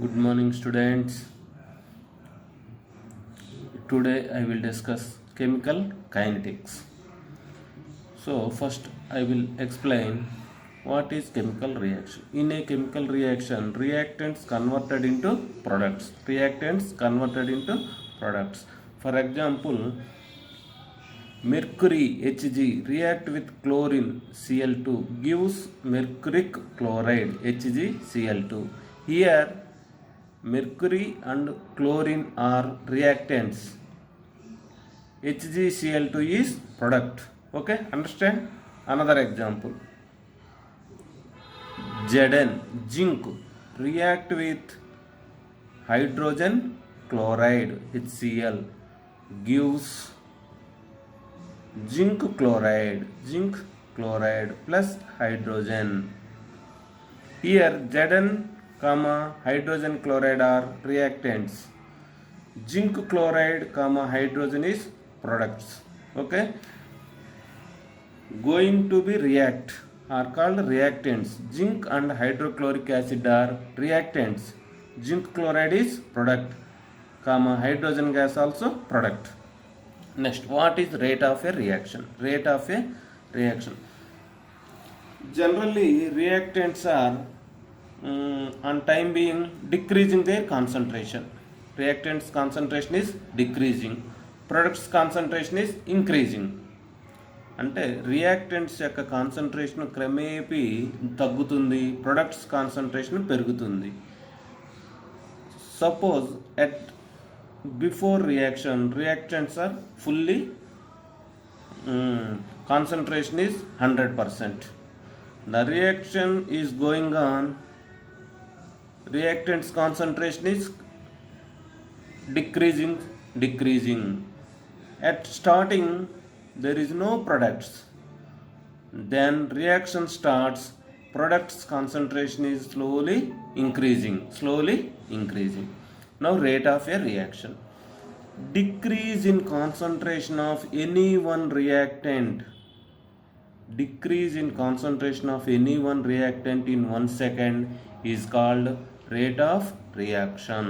Good morning, students. Today I will discuss chemical kinetics. So, first I will explain what is chemical reaction. In a chemical reaction, reactants converted into products. Reactants converted into products. For example, mercury Hg react with chlorine Cl2 gives mercuric chloride HgCl2. Here mercury and chlorine are reactants. HgCl2 is product. Okay, understand? Another example. Zn zinc react with hydrogen chloride HCl gives zinc chloride plus hydrogen. Here Zn, hydrogen chloride are reactants. Zinc chloride, hydrogen is products. Okay. Going to be react are called reactants. Zinc and hydrochloric acid are reactants. Zinc chloride is product, hydrogen gas also product. Next, what is rate of a reaction? Rate of a reaction. Generally, reactants are on time being decreasing their concentration. Reactants concentration is decreasing. Products concentration is increasing. అంటే reactants యొక్క concentration క్రమేపీ తగ్గుతుంది, products concentration పెరుగుతుంది. Suppose at before reaction reactants are fully concentration is 100%. The reaction is going on, reactants concentration is decreasing. At starting there is no products, then reaction starts, products concentration is slowly increasing. Now rate of a reaction. Decrease in concentration of any one reactant, in 1 second is called rate of reaction.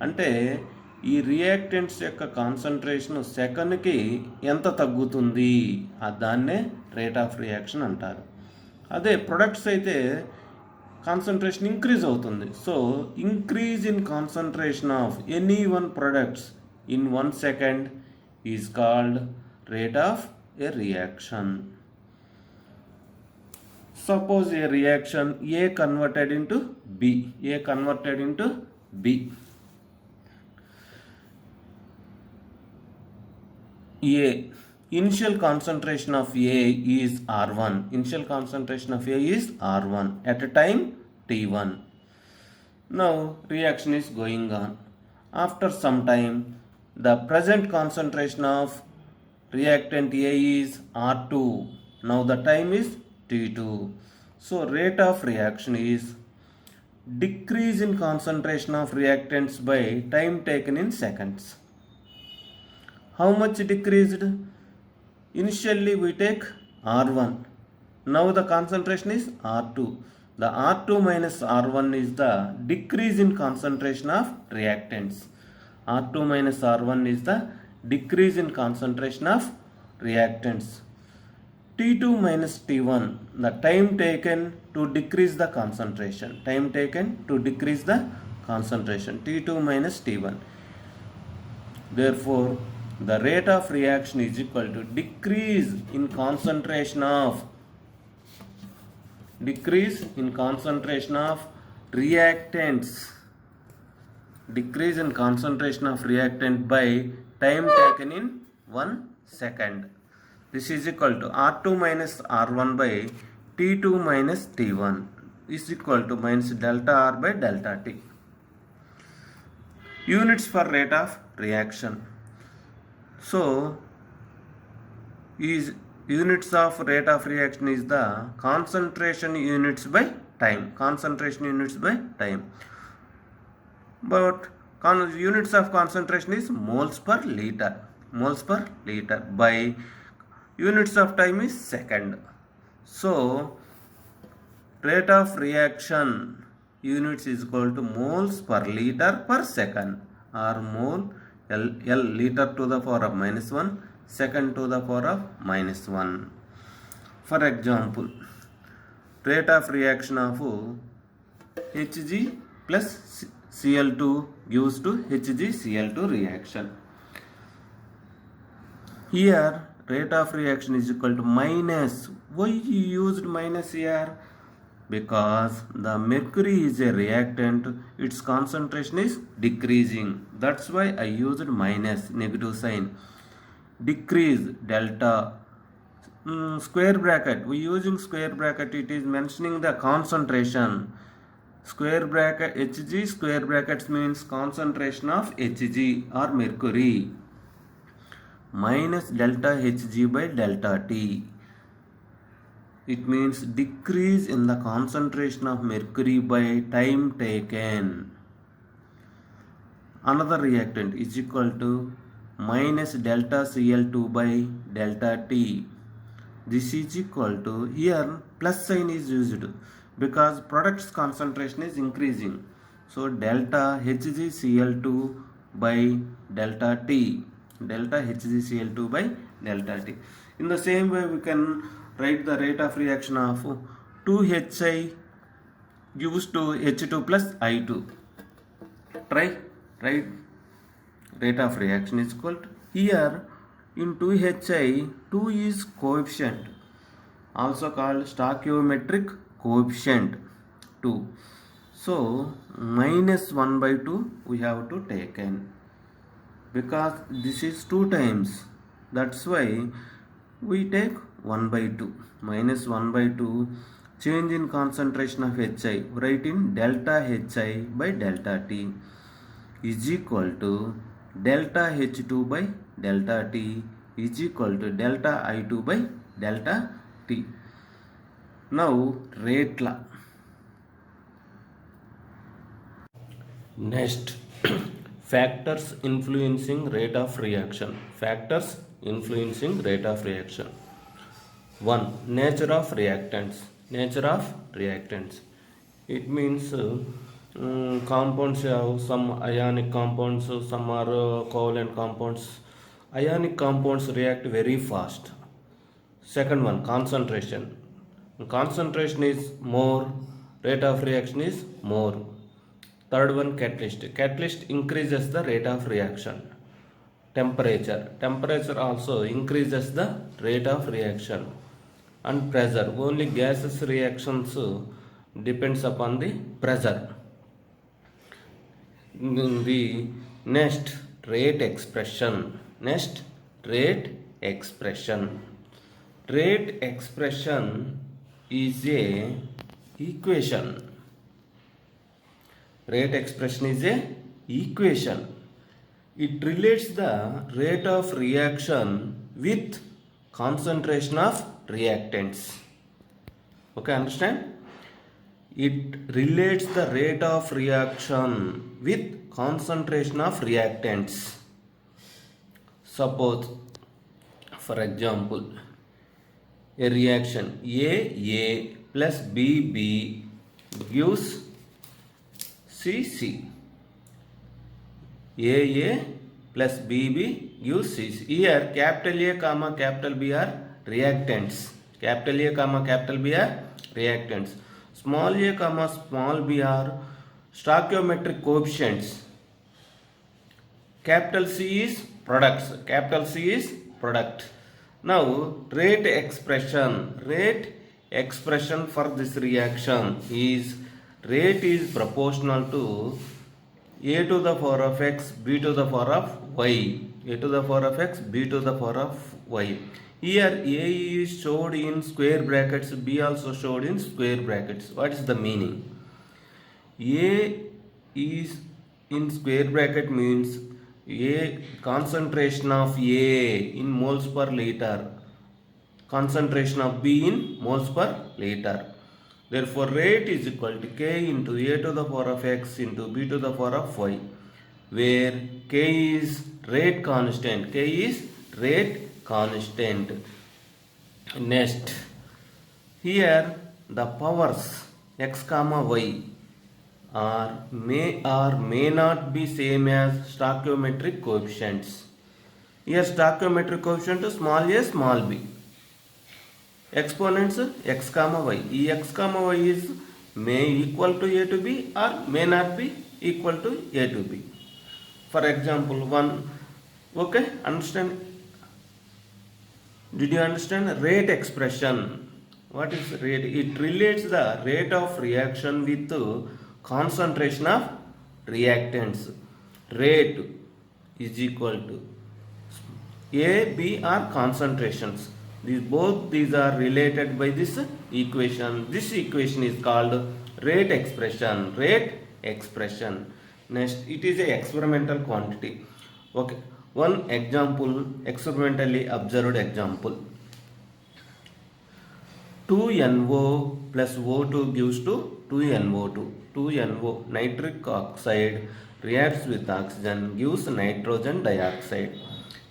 అంటే ఈ reactants యొక్క concentration సెకండ్కి ఎంత తగ్గుతుంది దాన్నే rate of reaction అంటారు. అదే products అయితే కాన్సన్ట్రేషన్ ఇంక్రీజ్ అవుతుంది. So increase in concentration of any one products in 1 second is called rate of A reaction. Suppose a reaction A converted into B. A. Initial concentration of A is R1. At a time T1. Now reaction is going on. After some time, the present concentration of reactant A is R2. Now the time is T2. So rate of reaction is decrease in concentration of reactants by time taken in seconds. How much decreased? Initially we take R1. Now the concentration is R2. The R2 minus R1 is the decrease in concentration of reactants. R2 minus R1 is the decrease in concentration of reactants. T2 minus T1, the time taken to decrease the concentration. T2 minus T1. Therefore, the rate of reaction is equal to decrease in concentration of reactants. Decrease in concentration of reactant by time taken in 1 second. This is equal to R2 minus R1 by T2 minus T1 is equal to minus delta R by delta T. Units for rate of reaction. So units of rate of reaction is the concentration units by time. But units of concentration is moles per liter by units of time is second. So rate of reaction units is equal to moles per liter per second, or mole L liter to the power of minus 1, second to the power of minus 1. For example, rate of reaction of Hg plus Cl2 gives to HgCl2 reaction. Here rate of reaction is equal to minus. Why you used minus here? Because the mercury is a reactant, its concentration is decreasing. That's why I used minus, negative sign. Decrease delta. Square bracket, we using square bracket, it is mentioning the concentration. Square bracket Hg, square brackets means concentration of Hg or mercury, minus delta Hg by delta T. It means decrease in the concentration of mercury by time taken. Another reactant is equal to minus delta Cl2 by delta T. This is equal to, here plus sign is used because product's concentration is increasing. So delta HgCl2 by delta T. Delta HgCl2 by delta T. In the same way we can write the rate of reaction of 2Hi gives to H2 plus I2. Try write rate of reaction is equal to, here in 2Hi 2 is coefficient, also called stoichiometric coefficient 2. So minus 1 by 2 we have to take in, because this is 2 times, that's why we take 1 by 2. Minus 1 by 2, change in concentration of Hi, write in delta Hi by delta T is equal to delta H2 by delta T is equal to delta I2 by delta T. Now rate law. Next, factors influencing rate of reaction. Factors influencing rate of reaction. 1. Nature of reactants. Nature of reactants. It means compounds have some ionic compounds, some are covalent compounds. Ionic compounds react very fast. Second one, concentration. Concentration is more, rate of reaction is more. Third one, catalyst. Catalyst increases the rate of reaction. Temperature. Temperature also increases the rate of reaction. And pressure. Only gaseous reactions depends upon the pressure. The next, rate expression. Next, rate expression. Rate expression is a equation. Rate expression is a equation. It relates the rate of reaction with concentration of reactants. Okay, understand? It relates the rate of reaction with concentration of reactants. Suppose, for example, a reaction A plus B gives CC. A plus B gives CC. Here capital A comma capital B are reactants. Capital A comma capital B are reactants. Small a comma small b are stoichiometric coefficients. Capital C is products. Capital C is product. Now rate expression for this reaction is, rate is proportional to a to the power of x, b to the power of y. A to the power of x, b to the power of y. Here a is showed in square brackets, b also showed in square brackets. What is the meaning? A is in square bracket means a concentration of A in moles per liter, concentration of B in moles per liter. Therefore rate is equal to K into A to the power of x into B to the power of y, where K is rate constant. K is rate constant. Next, here the powers x comma y. may not be same as stoichiometric coefficients. Here stoichiometric coefficient small a small b. Exponents x comma y. X comma y is may equal to a to b or may not be equal to a to b. For example, one, okay, understand? Did you understand? Rate expression. What is rate? It relates the rate of reaction with concentration of reactants. Rate is equal to A, B are concentrations. These are related by this equation. This equation is called rate expression. Rate expression. Next, it is a experimental quantity. Okay, one example, experimentally observed example. 2NO plus O2 gives to 2NO2. 2NO, nitric oxide, reacts with oxygen, gives nitrogen dioxide.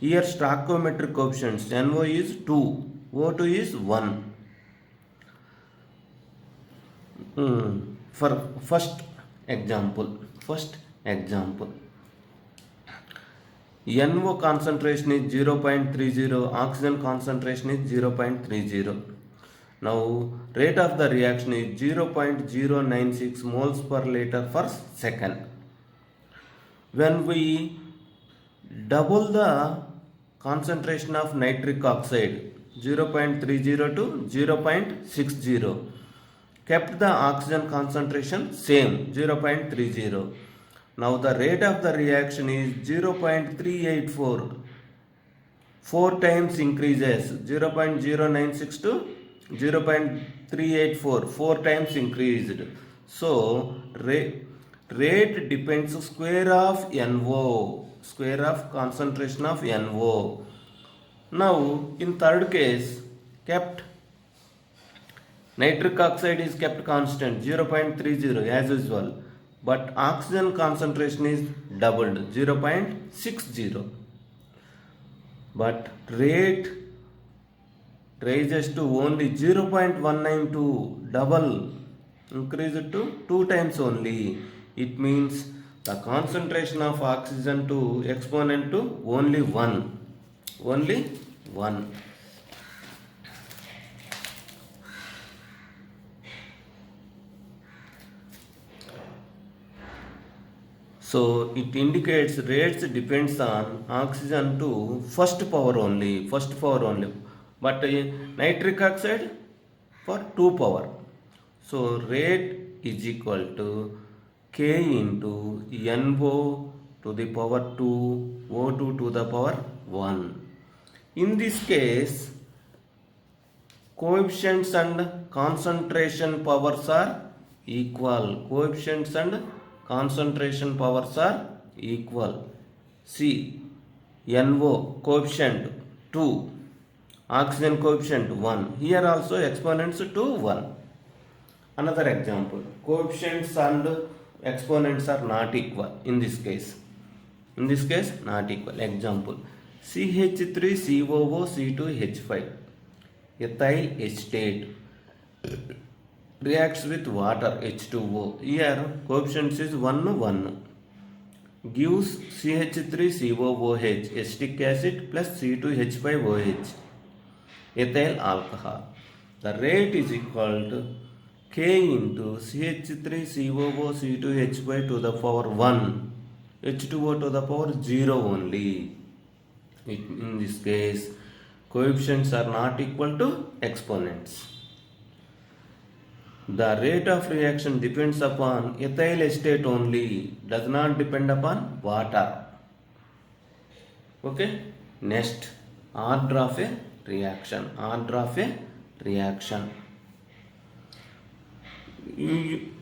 Here stoichiometric coefficients, NO is 2, O2 is 1. For first example, NO concentration is 0.30, oxygen concentration is 0.30. Now rate of the reaction is 0.096 moles per liter per second. When we double the concentration of nitric oxide 0.30 to 0.60, kept the oxygen concentration same 0.30. Now the rate of the reaction is 0.384, 4 times increases, 0.096 to 0.384, 4 times increased. So rate depends square of NO, square of concentration of NO. Now in third case, kept nitric oxide is kept constant 0.30 as usual, but oxygen concentration is doubled 0.60, but rate raises to only 0.192, double, increased to 2 times only. It means the concentration of oxygen to exponent to only 1. So it indicates rates depends on oxygen to first power only, but nitric oxide for 2 power. So rate is equal to K into NO to the power 2, O2 to the power 1. In this case, coefficients and concentration powers are equal. Coefficients and concentration powers are equal. See, NO coefficient 2, oxygen coefficient 1. Here also exponents to 1. Another example, coefficients and exponents are not equal in this case. Not equal. Example, CH3COO C2H5, ethyl acetate reacts with water H2O. Here coefficients is 1, gives CH3COOH, acetic acid plus C2H5OH, ethyl alcohol. The rate is equal to K into CH3COO C2H5 to the power 1, H2O to the power 0 only. In this case, coefficients are not equal to exponents. The rate of reaction depends upon ethyl acetate only, does not depend upon water. Okay, next, order of a reaction. You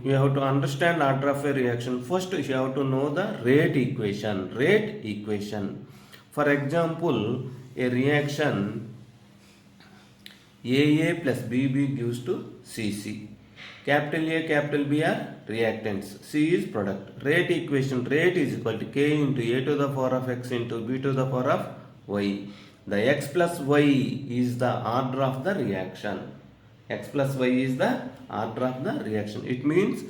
have to understand order of a reaction. First, you have to know the rate equation. For example, a reaction AA plus BB gives to CC. Capital A, capital B are reactants. C is product. Rate equation, rate is equal to K into A to the power of X into B to the power of Y. The X plus Y is the order of the reaction. X plus Y is the order of the reaction. It means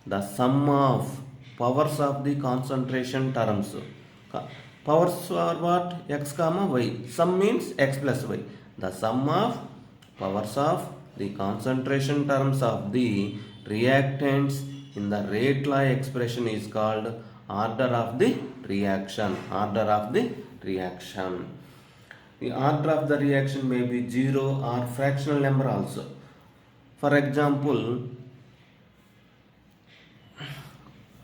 the sum of powers of the concentration terms. Powers are what? X comma Y. Sum means X plus Y. The sum of powers of the concentration terms of the reactants in the rate law expression is called order of the reaction. Order of the reaction. The order of the reaction may be 0 or fractional number also. For example,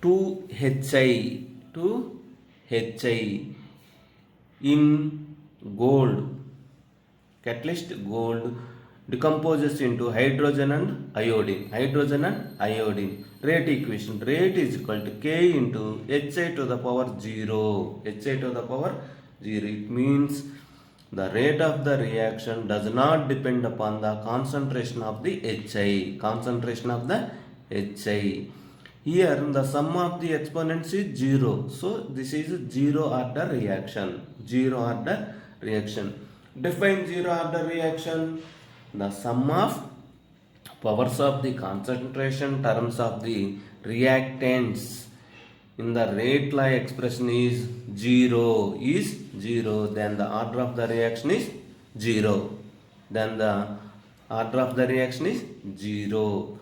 2HI in gold, catalyst gold decomposes into hydrogen and iodine. Hydrogen and iodine. Rate equation. Rate is equal to K into HI to the power 0. HI to the power 0. It means the rate of the reaction does not depend upon the concentration of the HI. Concentration of the HI. Here the sum of the exponents is 0. So this is 0 order reaction. 0 order reaction. Define 0 order reaction. The sum of powers of the concentration terms of the reactants in the rate law expression is 0. Then the order of the reaction is 0. Then the order of the reaction is 0.